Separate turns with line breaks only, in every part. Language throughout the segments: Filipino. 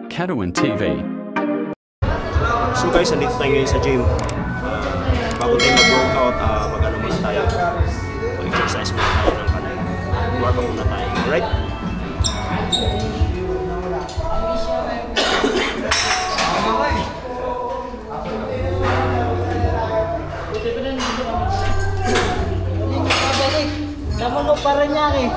Catalan TV.
So guys, nandito tayo ngayon sa gym. Bago tayo mag-workout, mag-ano muna tayo. Mag-exercise muna tayo ng kanan. Workout muna tayo. Alright?
Namuno pa rin niya eh.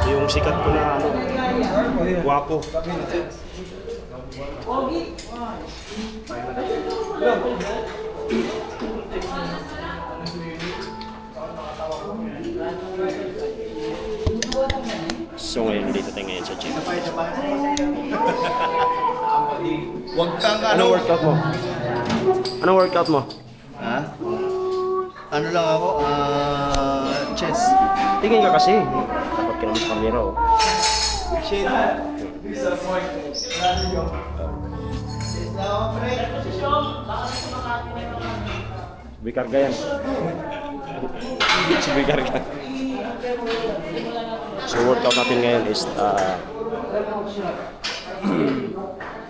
Yung sikat ko na ano, guwapo. So ngayon, dito tayo ngayon sa gym.
Huwag kang
Anong workout mo? Anong workout mo?
Ha? Ano lang ako? Chess.
Tingin ka kasi. Dapat ka naman sa camera, oh.
Shit.
Bikarga yan. Si Bikarga. So workout natin ngayon is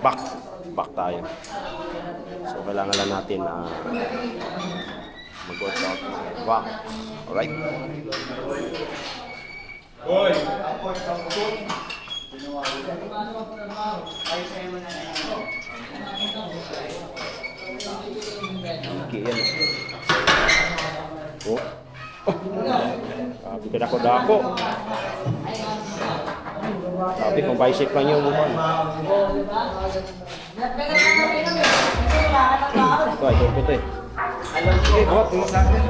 back tayo. So kailangan lang natin mag-workout. Back. Alright? Okay, yan. Oh. Sabi ka dako-dako. Sabi kung bicep lang yung mukha. Ito, ito eh. Awat mo sa akin.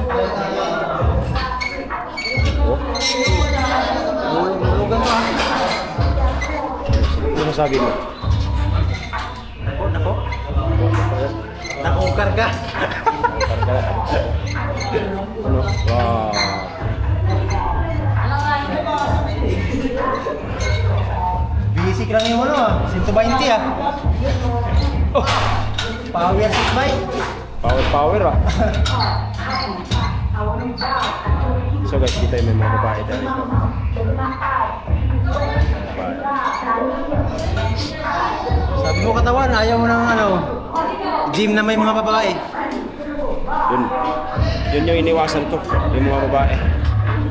Oh. Ano masabi mo?
Nako? Nakukar ka?
Ano? Wow.
Basic lang yung ano 120 ah. Oh. Power sit bike.
Power ah. So guys, dito may mga babae dito.
Sabi mo katawan, ayaw mo ng ano, gym na may mga babae.
Yun yung iniwasan ko, yung mga babae.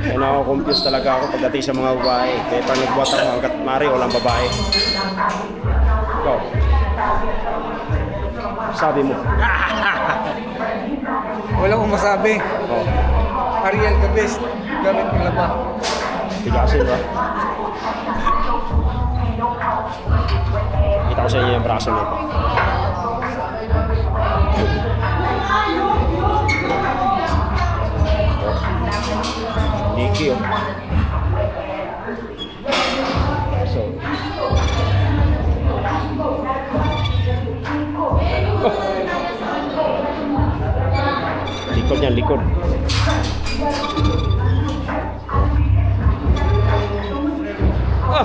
Kaya nako-confuse talaga ako pagdating sa mga babae. Kaya pag nagbuhat ako hanggat mari, walang babae. Ikaw, sabi mo.
Wala akong masabi.
Oh.
Ariel the best. Gamit ng laba.
Tigasin ba? Kita ko sa inyo yung braso nito. Niki oh. So. Oh. Likod yan, likod. Ah!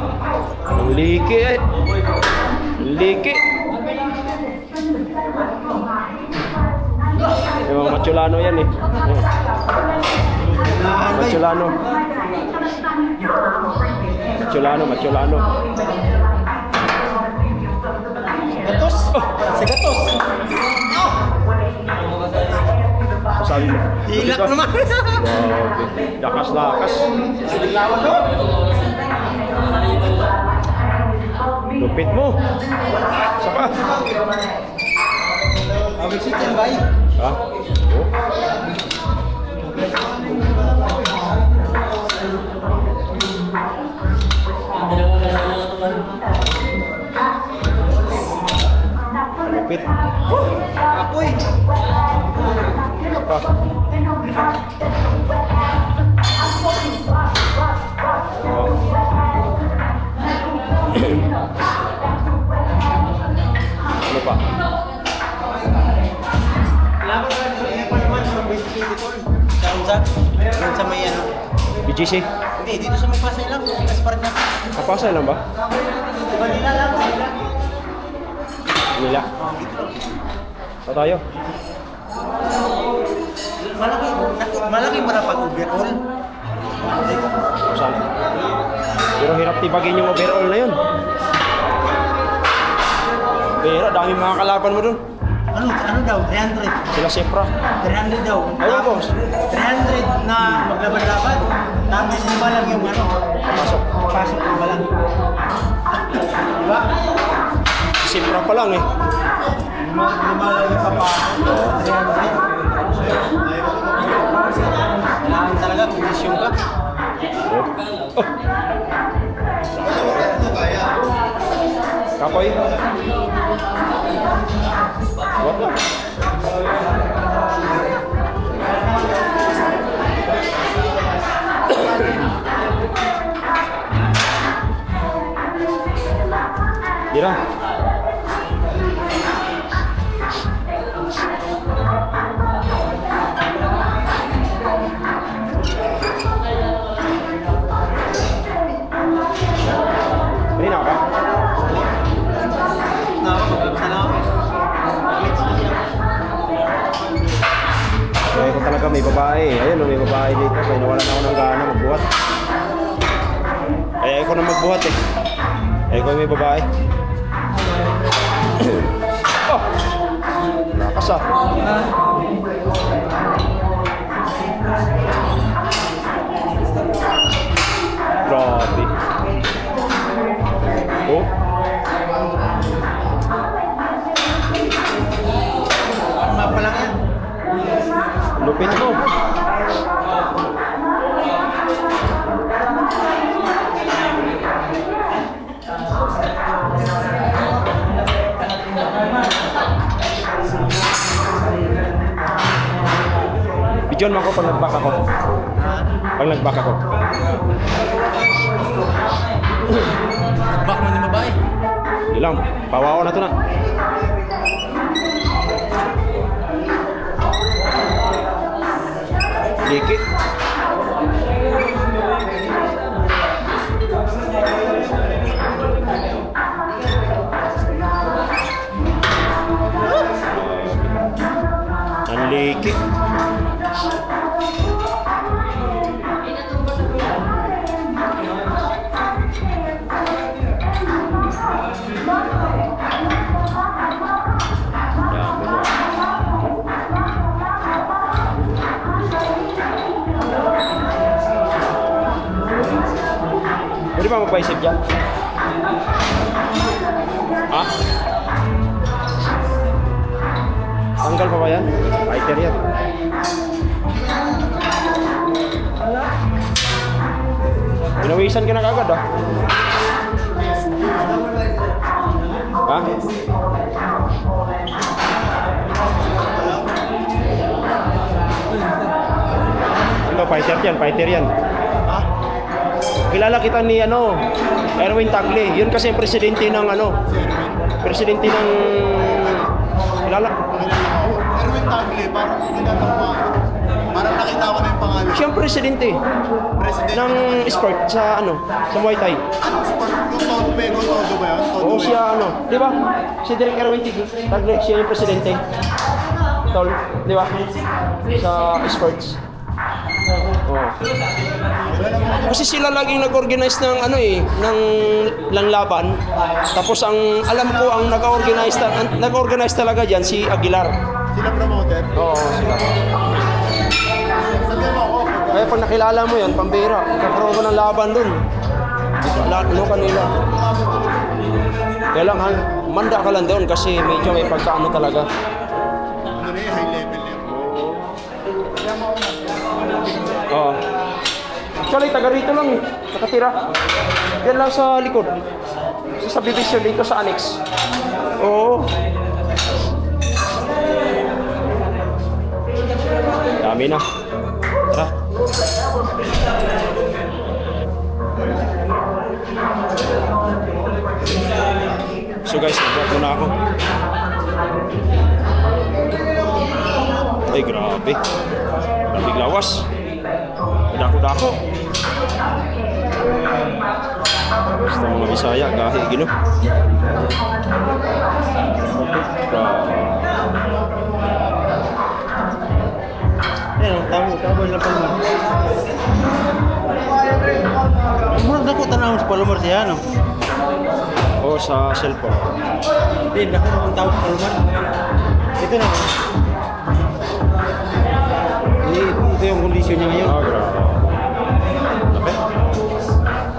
Ang liki eh. Liki. Yung mga Macholano yan eh. Macholano. Macholano.
Gatos! Gatos!
Sabi mo.
Hilak naman!
Grabe. Lakas-lakas.
Lawas o?
Lupit mo. Saka.
Abig sit yan, bay.
Ha? Oh. Lupit.
Apoy!
Pa. Ano pa?
Laban ka pa naman sa BGC dito. Doon sa may ano.
BGC?
Hindi, dito sa may Pasay lang. Kasi parang na.
Kapasay lang ba?
Manila lang.
Nila. Pa tayo?
Malaki pa na pag-overall.
Saan? Pero hirap tibagin yung overall na yun. Pero dami mga kalaban mo dun.
Ano daw? 300.
Sila Sepra.
300 daw.
Ayun,
Tapos, 300 na maglaban-laban. Tapos lima lang yung ano.
Pasok.
Pasok lima lang. Diba?
Sepra pa lang eh.
Lima lang yung papasok. 300. Kailangan talaga posisyon ka.
Oh. Kapoy. What? Dira. Ini apa? Kaya ko talaga may babae. Ayun, may babae dito. Kaya nawalan ako ng gana magbuhat. Kaya ako na magbuhat eh. Kaya ko may babae. Oh! Lakas ah. Grabe. Oh.
Arma pa lang yan.
Lupit mo. Bidyon mo ako pag nag-back ako. Pag nag-back ako.
Back mo ng babae.
Hindi lang. Pawawa na ito na. Likit. Ang likit. Pwede ba magpaisip dyan? Ha? Tanggal pa ba yan? Fighter yan. Pinawisan ka na kagad ah. Ha? Ito, fighter yan. Kilala kita ni ano, Erwin Tagle. Yun kasi yung presidente ng ano, presidente ng kilala.
Erwin Tagle, parang tinatawa. Parang nakita ko na yung pangalan.
Siyang presidente ng sport sa ano, sa Muay Thai.
Anong sport? Yung Todo Pego, Todo ba yun? Todo
Oo, siya ano, di ba? Si Direk Erwin Tagle, siya yung presidente. Tol, di ba? Sa sports. Oh. Kasi sila laging nag-organize ng ano eh, ng laban. Tapos ang alam ko ang nag-organize talaga diyan si Aguilar.
Sila promoter?
Oo, sila.
Sabihan mo ako.
Kaya pag nakilala mo 'yan, pambira, magkakaroon ko ng laban doon. Ano kanila. Kailangan manda ka lang doon kasi medyo may pagkaano talaga.
Ano na yun, high level yun.
Oo. Actually, taga rito lang eh. Nakatira. Yan lang sa likod. Sa subdivision dito sa annex. Oo.
Dami na. Tara. So guys, nag-vlog muna ako. Ay, grabe. Grabe lawas. Dako-dako. Basta mga Bisaya, gahi, gino.
Ayan, tabo lang pala. Murag dako tanaw sa Palomar siya, no?
O sa cellphone.
Hindi, dako ng tao sa Palomar. Ito na. Ito yung kondisyon niya ngayon.
Ah, grabe. Laki.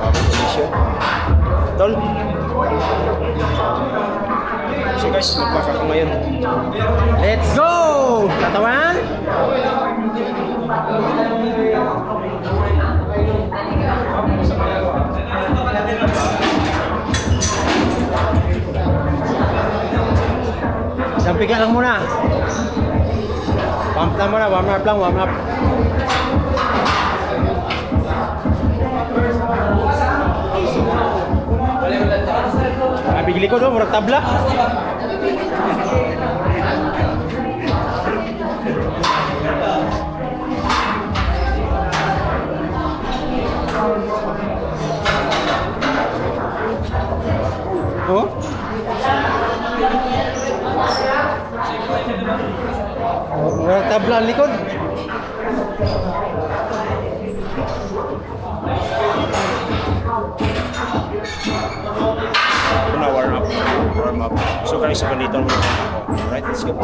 Kondisyon. Tol. So guys, magpaka ko ngayon.
Let's go! Katawan! Sampikan lang muna. Pump lang muna, warm up lang, warm up. Bigli ko doon, murag tabla. Oh? Murag tabla ang likod.
Na warm up. Warm up. So guys, ganito muna ako. Alright, let's go.